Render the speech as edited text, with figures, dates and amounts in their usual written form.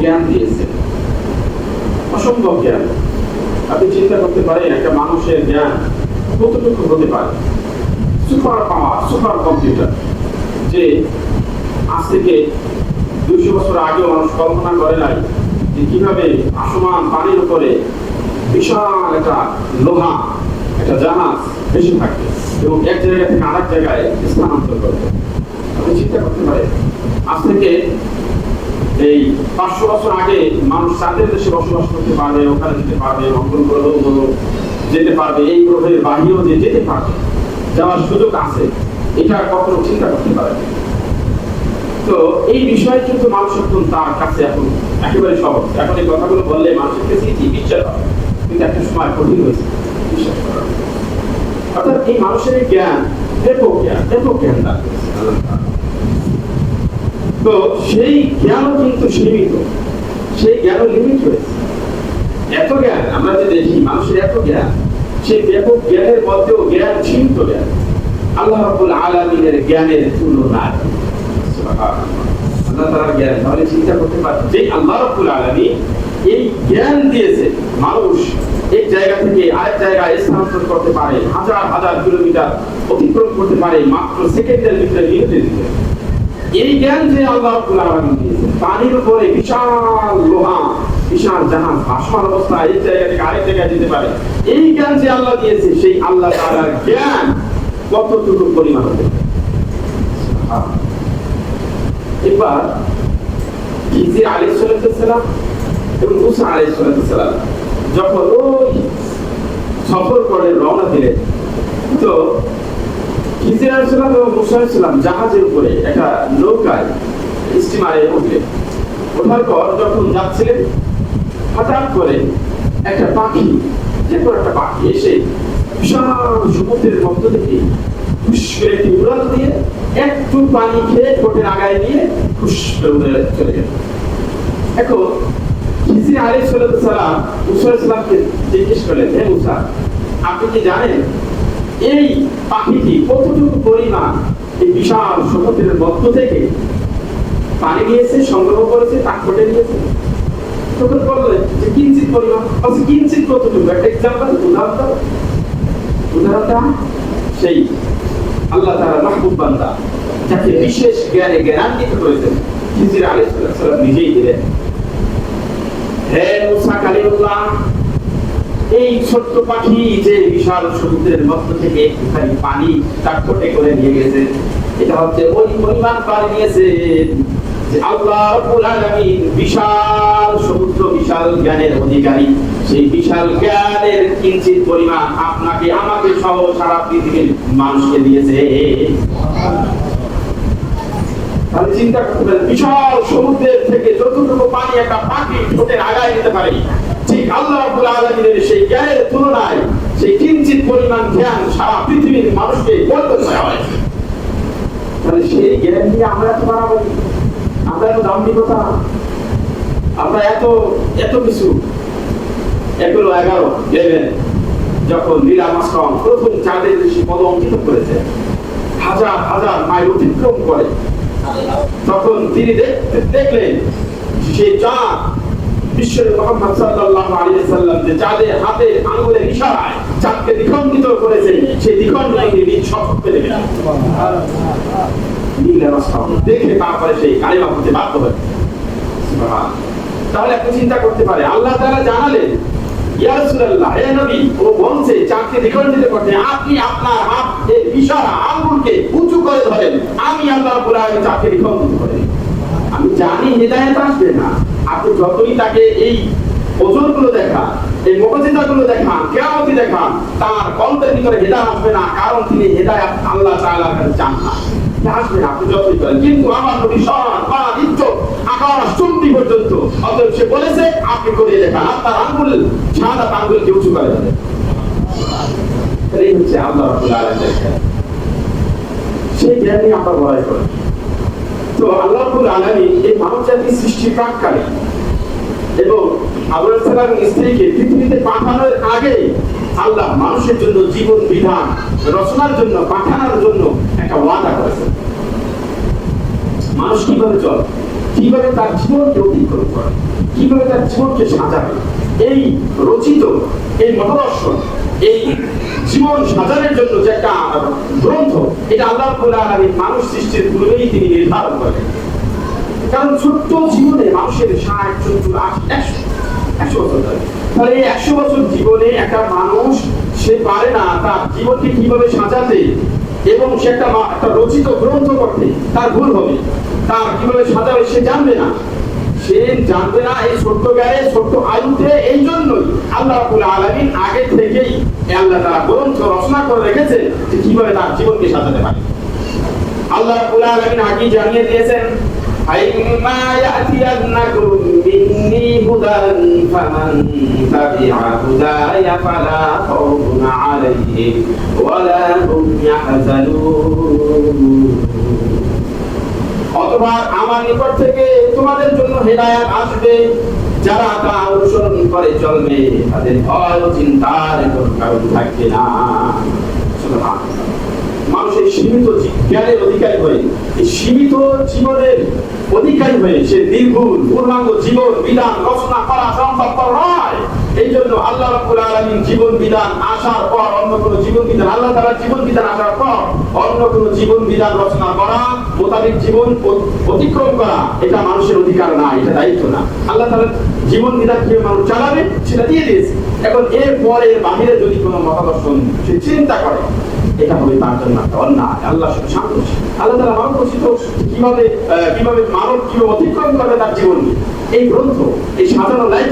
জ্ঞান দিয়েছে, অসম্ভব জ্ঞান। আপনি চিন্তা করতে পারেন একটা মানুষের জ্ঞান কতটুকু হতে পারে। সুপার পাওয়ার, সুপার কম্পিউটার, যে আজ থেকে 200 বছর আগেও মানুষ কল্পনা করে নাই যে কিভাবে আসমান পানির উপরে বিশাল একটা লোহা, একটা জাহাজ ভেসে থাকবে এবং এক জায়গা থেকে আরেক জায়গায় স্থানান্তর করবে। আপনি চিন্তা করতে পারেন আজ থেকে এই 500 বছর আগে মানুষ চাঁদের দেশে বসবাস করতে পারবে, ওখানে যেতে পারবে, মঙ্গল গ্রহ যেতে পারবে, এই গ্রহের বাহিরেও যে যেতে পারবে, যাওয়ার সুযোগ আছে, এটা কখনো চিন্তা করতে পারে। তো এই বিষয় কিন্তু মানুষ এখন তার কাছে এখন একেবারে সহজ। এখন এই কথাগুলো বললে মানুষের কাছে বিশ্বাস হয়, কিন্তু একটা সময় কঠিন হয়েছে বিশ্বাস করা। অর্থাৎ এই মানুষের জ্ঞান ব্যাপক জ্ঞান দান করেছে। তো সেই জ্ঞানও কিন্তু সীমিত, সেই জ্ঞানও লিমিট রয়েছে। এত জ্ঞান আমরা যে দেখি মানুষের এত জ্ঞান, সেই ব্যাপক জ্ঞানের মধ্যেও জ্ঞান সীমিত জ্ঞান। আল্লাহ রাব্বুল আলামিনের জ্ঞানের তুলনা আল্লাহ তাআলার জ্ঞান। তাহলে চিন্তা করতে পারছেন যে আল্লাহ রাব্বুল আলামিন এই জ্ঞান দিয়েছে, মানুষ এক জায়গা থেকে আরেক জায়গায় স্থানান্তর করতে পারে, হাজার হাজার কিলোমিটার অতিক্রম করতে পারে মাত্র সেকেন্ডের ভিতরে, মিনিটের ভিতরে। এই জ্ঞান যে আল্লাহ রাব্বুল আলামিন দিয়েছে, পানির উপরে বিশাল লোহা, বিশাল জাহাজ ভাসমান অবস্থায় এক জায়গা থেকে আরেক জায়গায় যেতে পারে, এই জ্ঞান যে আল্লাহ দিয়েছে, সেই আল্লাহ তাআলার জ্ঞান কতটুকু পরিমাণ হবে। এবার খিজির আলাইহিস সালাম এবং মুসা আলাইহিস সালাম যখন ওই সফর করে রওনা দিলেন, তো খিজির আলাইহিস সালাম এবং মুসা আলাইহিস সালাম জাহাজের উপরে একটা নৌকায়, স্টিমারে উঠলেন। ওঠার পর যখন যাচ্ছিলেন, হঠাৎ করে একটা পাখি, যে কোনো একটা পাখি এসে বিশাল সমুদ্রের মধ্য থেকে খুশ করে একটি উড়াল দিয়ে একটু পানি খেয়ে ঠোঁটের আগায় নিয়ে খুশ করে উড়ে চলে গেল। এখন খিজির আলাইহিস সালাম মুসা আলাইহিস সালামকে জিজ্ঞেস করলেন, হে মুসা, আপনি কি জানেন এই পাখিটি কতটুকু পরিমাণ এই বিশাল সমুদ্রের মধ্য থেকে পানি নিয়েছে, সংগ্রহ করেছে, তাক ঠোঁটে নিয়েছে? তখন বললেন যে কিঞ্চিত পরিমাণ। কিঞ্চিত কতটুকু? একটা এক্সাম্পল, উদাহরণটা সেই আল্লাহ তাআলা মাহবুব বান্দা, যাকে বিশেষ জ্ঞানে জ্ঞানান্বিত করেছেন, খিজির আলাইহিস সালাম নিজেই দিলেন। হে মুসা কালিমুল্লাহ, এই ছোট্ট পাখি যে বিশাল সমুদ্রের মধ্য থেকে একটুখানি পানি তাক ঠোঁটে করে নিয়ে গেছে, এটা হচ্ছে ওই পরিমাণ পানি নিয়েছে যে আল্লাহ রাব্বুল আলামিন বিশাল সমুদ্র, বিশাল জ্ঞানের অধিকারী, সেই বিশাল জ্ঞানের কিঞ্চিত পরিমাণ আপনাকে, আমাকে সহ সারা পৃথিবীর মানুষকে দিয়েছে। তাহলে চিন্তা করতে পারেন, বিশাল সমুদ্রের থেকে যতটুকু পানি একটা পাখি ঠোঁটের আগায় নিতে পারে, ঠিক আল্লাহ রাব্বুল আলামিনের সেই জ্ঞানের তুলনায় সেই কিঞ্চিত পরিমাণ জ্ঞান সারা পৃথিবীর মানুষকে বর্তন করা হয়। তাহলে সেই জ্ঞান নিয়ে আমরা এত বাড়াবাড়ি, আমরা এত দাম্ভিকতা, আমরা এত কিছু। 11 যখন নীল আর্মস্ট্রং প্রথম চাঁদের দেশে পদম অঙ্কিত করেছে, হাজার হাজার মাইল অতিক্রম করে, তখন তিনি দেখলেন সেই চাঁদ, বিশ্বনবী মুহাম্মদ সাল্লাল্লাহু আলাইহি ওয়াসাল্লাম যে চাঁদের হাতের আঙ্গুলের ইশারায় চাঁদকে দ্বিখণ্ডিত করেছে, সেই দ্বিখণ্ডিত নিজ চক্ষে দেখলেন। নীল আর্মস্ট্রং দেখে তারপরে সেই কালিমা পড়তে বাধ্য হয়। সুবহানাল্লাহ। তাহলে আপনি চিন্তা করতে পারে, আল্লাহ তাআলা জানালেন, ইয়া রাসূলুল্লাহ, হে নবী, ও বলছে চাঁদকে দ্বিখণ্ডিত করতে, আপনি আপনার হাতের ইশারা আঙ্গুলকে উঁচু করে ধরেন, আমি আল্লাহ রাব্বুল আলামিন চাঁদকে দ্বিখণ্ডিত করি। আমি জানি হেদায়েত আসবে না, আপনি যতই তাকে এই ওজনগুলো দেখান, এই মুআজিজাগুলো দেখান, কিয়ামতি দেখান, তার কলবের ভিতরে হেদায়েত আসবে না, কারণ তিনি হেদায়েত আল্লাহ তাআলার কাছে চান না। আসবে না, আপনি যতই করেন। কিন্তু আমার নবী সম্মান, মান, ইজ্জত আকাশ চুম্বি পর্যন্ত, অতএব সে বলেছে আপনি করিয়ে দেখান, আপনার আঙ্গুল শাহাদাত আঙ্গুলকে উঁচু করে দেন। এই হচ্ছে আল্লাহ রাব্বুল আলামিনের জ্ঞান, সেই জ্ঞান নিয়ে আমরা বড়াই করি। তো আল্লাহ রাব্বুল আলামিন এই মানব জাতির সৃষ্টি প্রাক্কালে এবং আদম সালামের স্ত্রীকে পৃথিবীতে পাঠানোর আগে আল্লাহ মানুষের জন্য জীবন বিধান রচনার জন্য, পাঠানোর জন্য একটা ওয়াদা করেছেন। মানুষ কিভাবে চলে, কিভাবে তার জীবনকে অতিক্রম করে, কিভাবে তার জীবনকে সাজাবে। এই রচিত এই মতাদর্শন, এই জীবন সাজানোর জন্য যে একটা গ্রন্থ, এটা আল্লাহ রাব্বুল আলামিন মানুষ সৃষ্টির পূর্বেই তিনি নির্ধারণ করেন। কারণ ছোট্ট জীবনে মানুষের 60, 70, 80, 100 বছর ধরে, তাহলে এই 100 বছর জীবনে একটা মানুষ সে পারে না তার জীবনকে কিভাবে সাজাতে, এবং সে একটা রচিত গ্রন্থ করতে তার ভুল হবে। তার কিভাবে সাজাবে সে জানবে না, সে জানবে না এই ছোট্ট জ্ঞানে ছোট্ট আয়ুতে। এই জন্যই আল্লাহ রাব্বুল আলামিন আগে থেকেই আল্লাহ তাআলা গ্রন্থ রচনা করে রেখেছেন যে কিভাবে তার জীবনকে সাজাতে পারে। আল্লাহ রাব্বুল আলামিন আগে জানিয়ে দিয়েছেন, আইম্মা ইয়াতিয়ান্নাকুম মিন্নি হুদান ফামান তাবিআ হুদায়া ফালা খাউফুন আলাইহিম ওয়ালা হুম ইয়াহজানুন। অথবা আমার নিকট থেকে তোমাদের জন্য হেদায়েত আসবে, যারা তা অনুসরণ করে চলবে তাদের ভয় ও চিন্তার কোনো কারণ থাকবে না। সুবহানাল্লাহ। মানুষের সীমিত জ্ঞানের অধিকারী হয়ে, এই সীমিত জীবনের অধিকারী হয়ে সে নির্ভুল পূর্ণাঙ্গ জীবন বিধান রচনা করা সম্ভবপর নয়। এই জন্য আল্লাহ রাব্বুল আলামিন জীবন বিধান আসার পর অন্য কোনো জীবন বিধান, আল্লাহ তাআলার জীবন বিধান আসার পর অন্য কোনো জীবন বিধান রচনা করা, মোতাবেক জীবন অতিক্রম করা, এটা মানুষের অধিকার না, এটা দায়িত্ব না। আল্লাহ তাআলার জীবন বিধান কিভাবে মানুষ চালাবে সেটা দিয়ে দিয়েছে। এখন এর পরে বাহিরে যদি কোনো মতাদর্শন সে চিন্তা করে, এটা হবে তার জন্য একটা অন্যায়। আল্লাহ শুধু শান্ত, আল্লাহ তাআলা মানব রচিত কিভাবে মানব কিভাবে অতিক্রম করবে তার জীবন, এই গ্রন্থ, এই সাজানো লাইফ